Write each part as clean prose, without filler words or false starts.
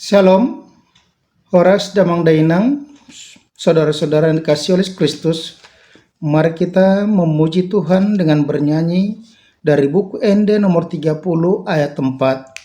Shalom, Horas Damang Dainang, saudara-saudara yang dikasihi oleh Kristus. Mari kita memuji Tuhan dengan bernyanyi dari buku Ende nomor 30 ayat 4.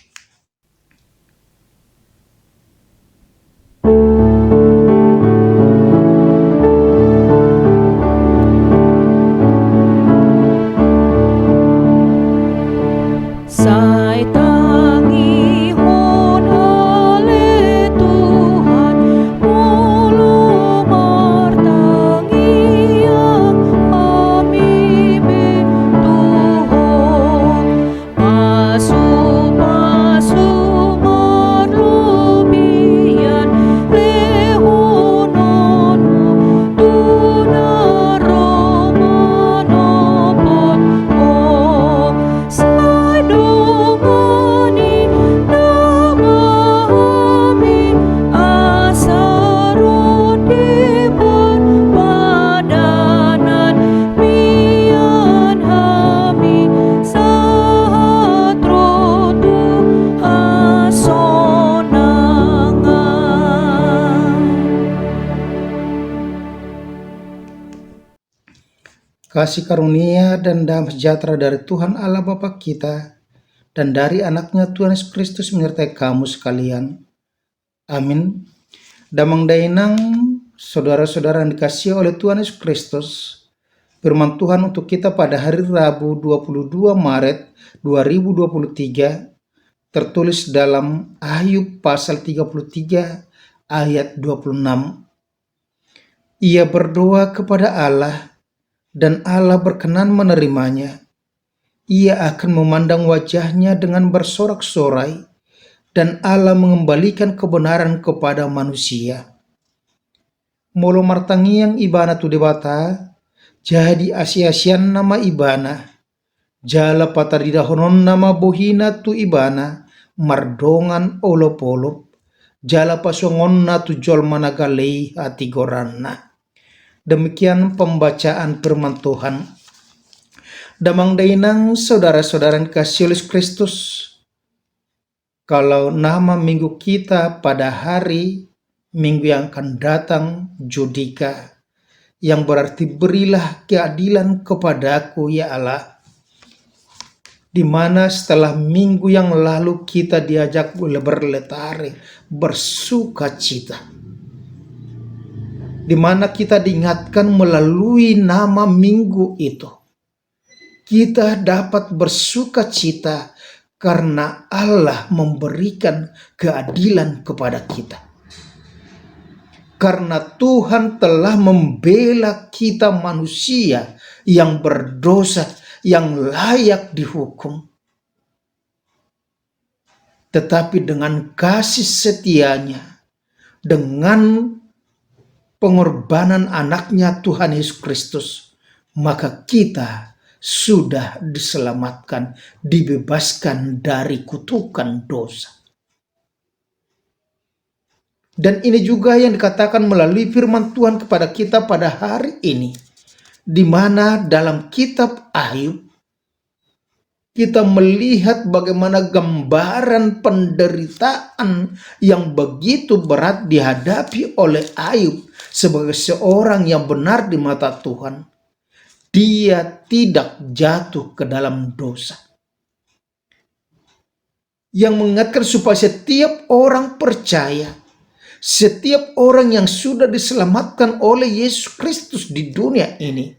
Kasih karunia dan damai sejahtera dari Tuhan Allah Bapa kita dan dari anaknya Tuhan Yesus Kristus menyertai kamu sekalian. Amin. Damang Dainang, saudara-saudara yang dikasihi oleh Tuhan Yesus Kristus, firman Tuhan untuk kita pada hari Rabu 22 Maret 2023 tertulis dalam Ayub pasal 33 ayat 26. Ia berdoa kepada Allah dan Allah berkenan menerimanya. Ia akan memandang wajahnya dengan bersorak-sorai, dan Allah mengembalikan kebenaran kepada manusia. Molo martangiang ibana tu debata, jadi asia-asian nama ibana. Jala pataridahonon nama bohina tu ibana, mardongan olop-olop. Jala pasongon na tu jol managalei hati goranna. Demikian pembacaan firman Tuhan. Damang Dainang, saudara-saudara yang dikasihi oleh Kristus, kalau nama minggu kita pada hari minggu yang akan datang Judika, yang berarti berilah keadilan kepadaku ya Allah, di mana setelah minggu yang lalu kita diajak berletari, bersuka cita, di mana kita diingatkan melalui nama minggu itu. Kita dapat bersuka cita karena Allah memberikan keadilan kepada kita. Karena Tuhan telah membela kita manusia yang berdosa, yang layak dihukum. Tetapi dengan kasih setianya, dengan pengorbanan anaknya Tuhan Yesus Kristus, maka kita sudah diselamatkan, dibebaskan dari kutukan dosa. Dan ini juga yang dikatakan melalui firman Tuhan kepada kita pada hari ini, di mana dalam kitab Ayub kita melihat bagaimana gambaran penderitaan yang begitu berat dihadapi oleh Ayub sebagai seorang yang benar di mata Tuhan. Dia tidak jatuh ke dalam dosa. Yang mengingatkan supaya setiap orang percaya, setiap orang yang sudah diselamatkan oleh Yesus Kristus di dunia ini,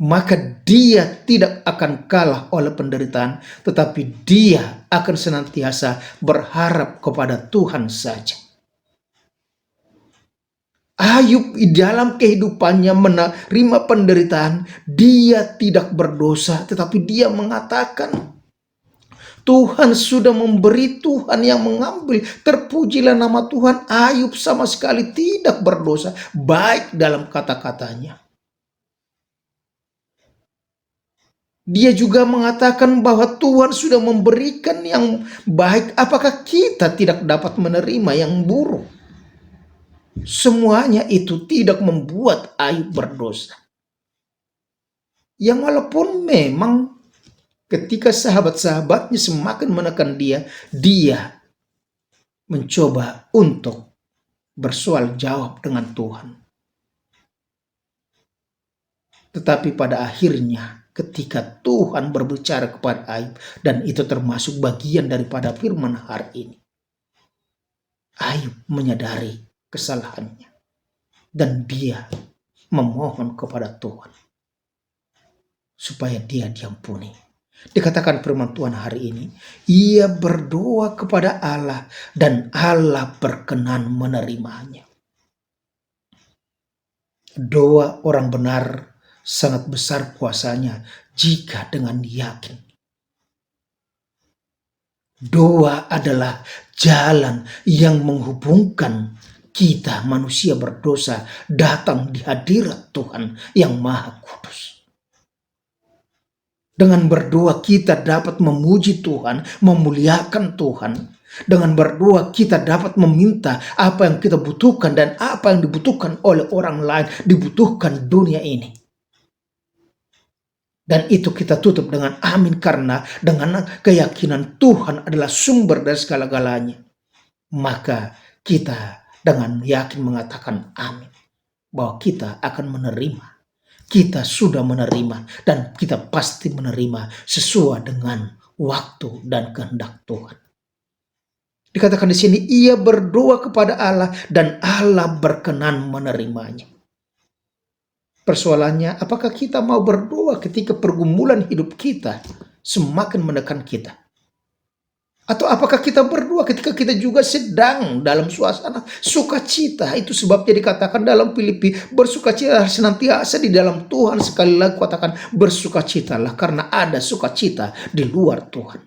maka dia tidak akan kalah oleh penderitaan, tetapi dia akan senantiasa berharap kepada Tuhan saja. Ayub di dalam kehidupannya menerima penderitaan, dia tidak berdosa, tetapi dia mengatakan, Tuhan sudah memberi, Tuhan yang mengambil. Terpujilah nama Tuhan. Ayub sama sekali tidak berdosa, baik dalam kata-katanya. Dia juga mengatakan bahwa Tuhan sudah memberikan yang baik. Apakah kita tidak dapat menerima yang buruk? Semuanya itu tidak membuat Ayub berdosa. Yang walaupun memang ketika sahabat-sahabatnya semakin menekan dia mencoba untuk bersoal jawab dengan Tuhan. Tetapi pada akhirnya ketika Tuhan berbicara kepada Ayub, dan itu termasuk bagian daripada firman hari ini, Ayub menyadari kesalahannya dan dia memohon kepada Tuhan supaya dia diampuni. Dikatakan firman Tuhan hari ini, ia berdoa kepada Allah dan Allah berkenan menerimanya. Doa orang benar sangat besar kuasanya jika dengan yakin. Doa adalah jalan yang menghubungkan kita manusia berdosa datang di hadirat Tuhan yang Maha Kudus. Dengan berdoa kita dapat memuji Tuhan, memuliakan Tuhan. Dengan berdoa kita dapat meminta apa yang kita butuhkan dan apa yang dibutuhkan oleh orang lain, dibutuhkan dunia ini. Dan itu kita tutup dengan amin, karena dengan keyakinan Tuhan adalah sumber dari segala-galanya. Maka kita dengan yakin mengatakan amin, bahwa kita akan menerima. Kita sudah menerima dan kita pasti menerima sesuai dengan waktu dan kehendak Tuhan. Dikatakan di sini, ia berdoa kepada Allah dan Allah berkenan menerimanya. Persoalannya, apakah kita mau berdoa ketika pergumulan hidup kita semakin menekan kita? Atau apakah kita berdoa ketika kita juga sedang dalam suasana sukacita? Itu sebabnya dikatakan dalam Filipi, bersukacita senantiasa di dalam Tuhan. Sekali lagi katakan, bersukacitalah karena ada sukacita di luar Tuhan.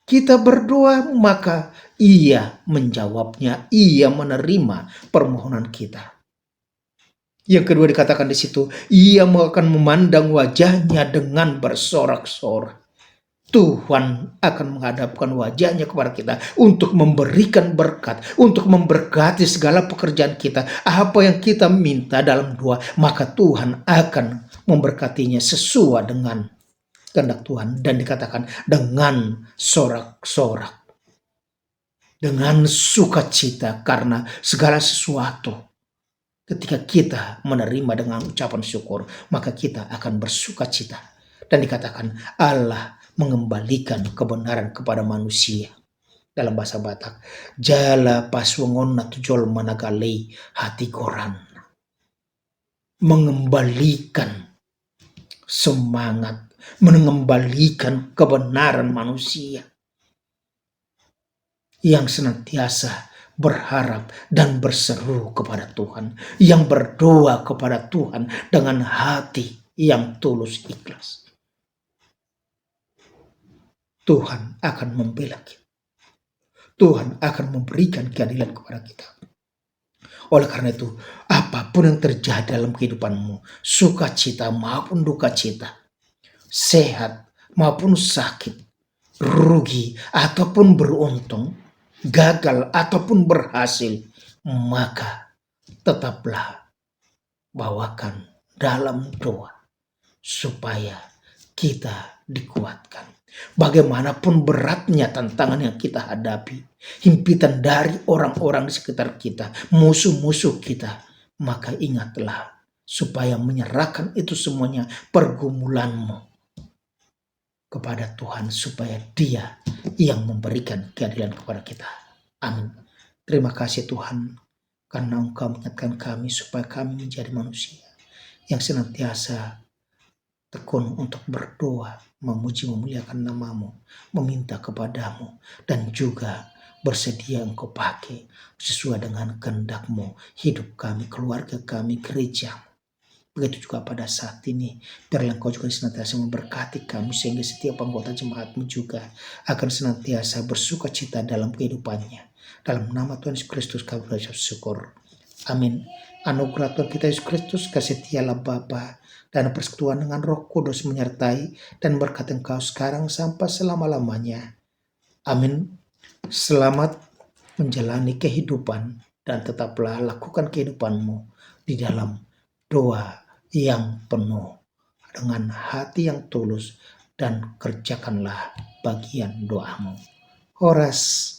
Kita berdoa, maka ia menjawabnya, ia menerima permohonan kita. Yang kedua dikatakan di situ, ia akan memandang wajahnya dengan bersorak-sorak. Tuhan akan menghadapkan wajahnya kepada kita untuk memberikan berkat, untuk memberkati segala pekerjaan kita. Apa yang kita minta dalam doa, maka Tuhan akan memberkatinya sesuai dengan kehendak Tuhan. Dan dikatakan dengan sorak-sorak, dengan sukacita, karena segala sesuatu ketika kita menerima dengan ucapan syukur, maka kita akan bersukacita. Dan dikatakan Allah mengembalikan kebenaran kepada manusia. Dalam bahasa Batak, jala paswangonna tujol managalei hati koran. Mengembalikan semangat, mengembalikan kebenaran manusia yang senantiasa berharap dan berseru kepada Tuhan, yang berdoa kepada Tuhan dengan hati yang tulus ikhlas. Tuhan akan membela kita. Tuhan akan memberikan keadilan kepada kita. Oleh karena itu, apapun yang terjadi dalam kehidupanmu, sukacita maupun duka cita, sehat maupun sakit, rugi ataupun beruntung, gagal ataupun berhasil, maka tetaplah bawakan dalam doa supaya kita dikuatkan. Bagaimanapun beratnya tantangan yang kita hadapi, himpitan dari orang-orang di sekitar kita, musuh-musuh kita, maka ingatlah supaya menyerahkan itu semuanya, pergumulanmu, kepada Tuhan, supaya Dia yang memberikan keadilan kepada kita. Amin. Terima kasih Tuhan, karena Engkau mengingatkan kami supaya kami menjadi manusia yang senantiasa tekun untuk berdoa, memuji memuliakan nama-Mu, meminta kepadamu, dan juga bersedia Engkau pakai sesuai dengan kehendak-Mu hidup kami, keluarga kami, gereja. Begitu juga pada saat ini, biarlah Engkau juga senantiasa memberkati kami, sehingga setiap anggota jemaat-Mu juga akan senantiasa bersuka cita dalam kehidupannya. Dalam nama Tuhan Yesus Kristus kami berucap syukur. Amin. Anugerah Tuhan kita Yesus Kristus, kasih tiala Bapa, dan persekutuan dengan Roh Kudus menyertai dan berkat Engkau sekarang sampai selama-lamanya. Amin. Selamat menjalani kehidupan dan tetaplah lakukan kehidupanmu di dalam doa yang penuh dengan hati yang tulus, dan kerjakanlah bagian doamu. Horas.